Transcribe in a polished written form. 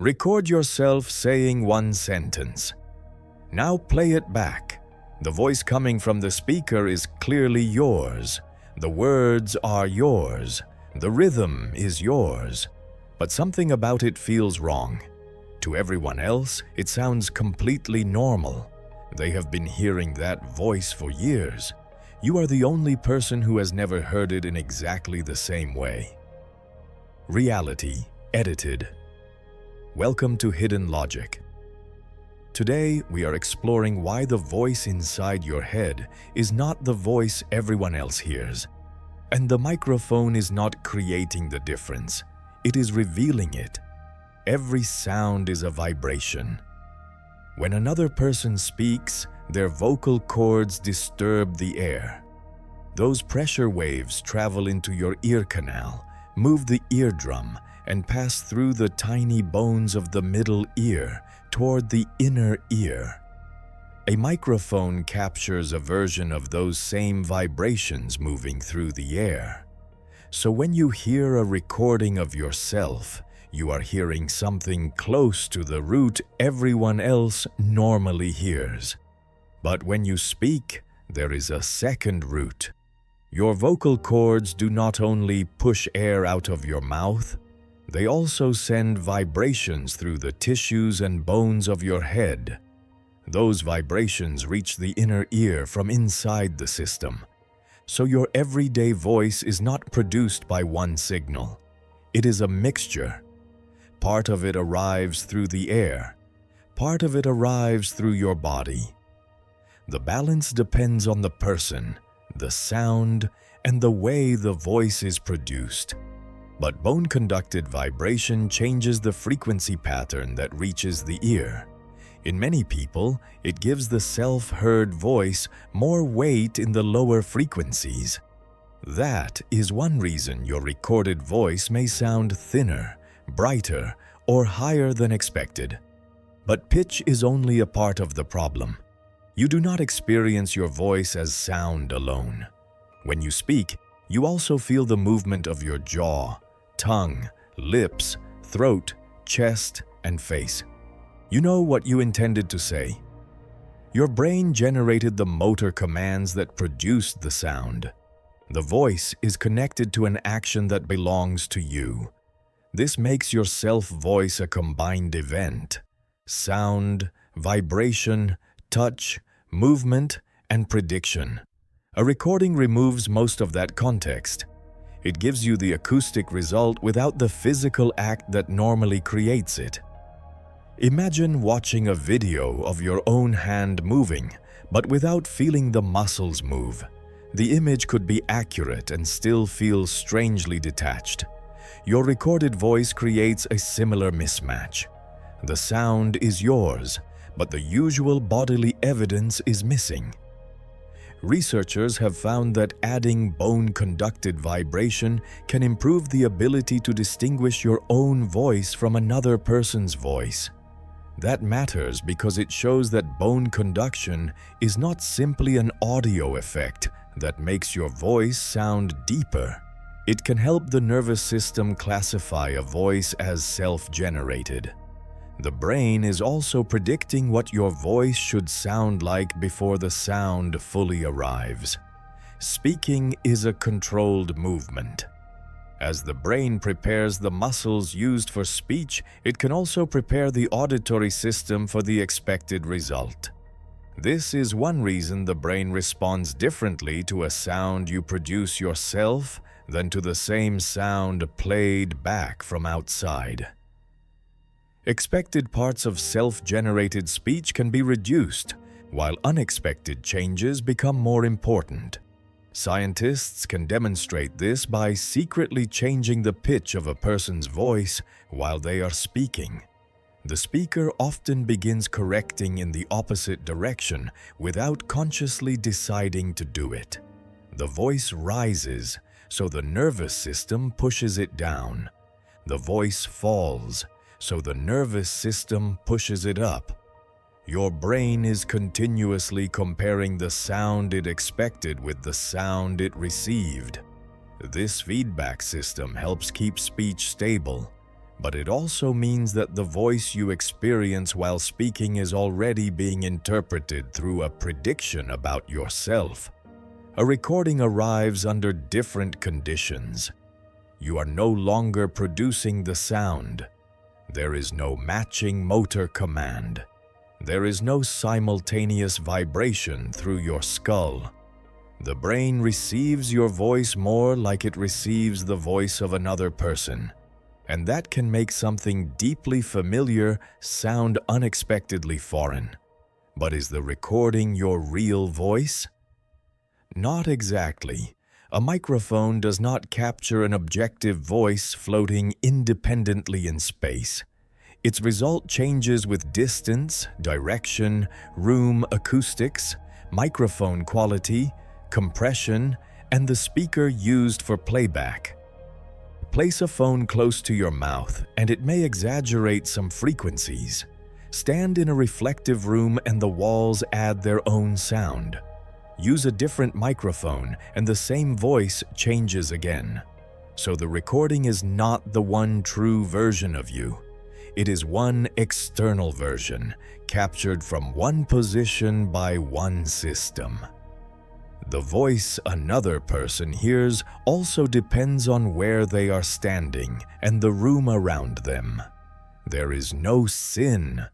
Record yourself saying one sentence. Now play it back. The voice coming from the speaker is clearly yours. The words are yours. The rhythm is yours. But something about it feels wrong. To everyone else, it sounds completely normal. They have been hearing that voice for years. You are the only person who has never heard it in exactly the same way. Reality edited. Welcome to Hidden Logic. Today, we are exploring why the voice inside your head is not the voice everyone else hears. And the microphone is not creating the difference. It is revealing it. Every sound is a vibration. When another person speaks, their vocal cords disturb the air. Those pressure waves travel into your ear canal, move the eardrum, and pass through the tiny bones of the middle ear toward the inner ear. A microphone captures a version of those same vibrations moving through the air. So when you hear a recording of yourself, you are hearing something close to the root everyone else normally hears. But when you speak, there is a second root. Your vocal cords do not only push air out of your mouth, they also send vibrations through the tissues and bones of your head. Those vibrations reach the inner ear from inside the system. So your everyday voice is not produced by one signal. It is a mixture. Part of it arrives through the air. Part of it arrives through your body. The balance depends on the person, the sound, and the way the voice is produced. But bone-conducted vibration changes the frequency pattern that reaches the ear. In many people, it gives the self-heard voice more weight in the lower frequencies. That is one reason your recorded voice may sound thinner, brighter, or higher than expected. But pitch is only a part of the problem. You do not experience your voice as sound alone. When you speak, you also feel the movement of your jaw, tongue, lips, throat, chest, and face. You know what you intended to say. Your brain generated the motor commands that produced the sound. The voice is connected to an action that belongs to you. This makes your self-voice a combined event. Sound, vibration, touch, movement, and prediction. A recording removes most of that context. It gives you the acoustic result without the physical act that normally creates it. Imagine watching a video of your own hand moving, but without feeling the muscles move. The image could be accurate and still feel strangely detached. Your recorded voice creates a similar mismatch. The sound is yours, but the usual bodily evidence is missing. Researchers have found that adding bone-conducted vibration can improve the ability to distinguish your own voice from another person's voice. That matters because it shows that bone conduction is not simply an audio effect that makes your voice sound deeper. It can help the nervous system classify a voice as self-generated. The brain is also predicting what your voice should sound like before the sound fully arrives. Speaking is a controlled movement. As the brain prepares the muscles used for speech, it can also prepare the auditory system for the expected result. This is one reason the brain responds differently to a sound you produce yourself than to the same sound played back from outside. Expected parts of self-generated speech can be reduced, while unexpected changes become more important. Scientists can demonstrate this by secretly changing the pitch of a person's voice while they are speaking. The speaker often begins correcting in the opposite direction without consciously deciding to do it. The voice rises, so the nervous system pushes it down. The voice falls, so the nervous system pushes it up. Your brain is continuously comparing the sound it expected with the sound it received. This feedback system helps keep speech stable. but it also means that the voice you experience while speaking is already being interpreted through a prediction about yourself. A recording arrives under different conditions. You are no longer producing the sound. There is no matching motor command. There is no simultaneous vibration through your skull. The brain receives your voice more like it receives the voice of another person, and that can make something deeply familiar sound unexpectedly foreign. But is the recording your real voice? Not exactly. A microphone does not capture an objective voice floating independently in space. Its result changes with distance, direction, room acoustics, microphone quality, compression, and the speaker used for playback. Place a phone close to your mouth, and it may exaggerate some frequencies. Stand in a reflective room and the walls add their own sound. Use a different microphone, and the same voice changes again. So the recording is not the one true version of you. It is one external version, captured from one position by one system. The voice another person hears also depends on where they are standing and the room around them. There is no sin,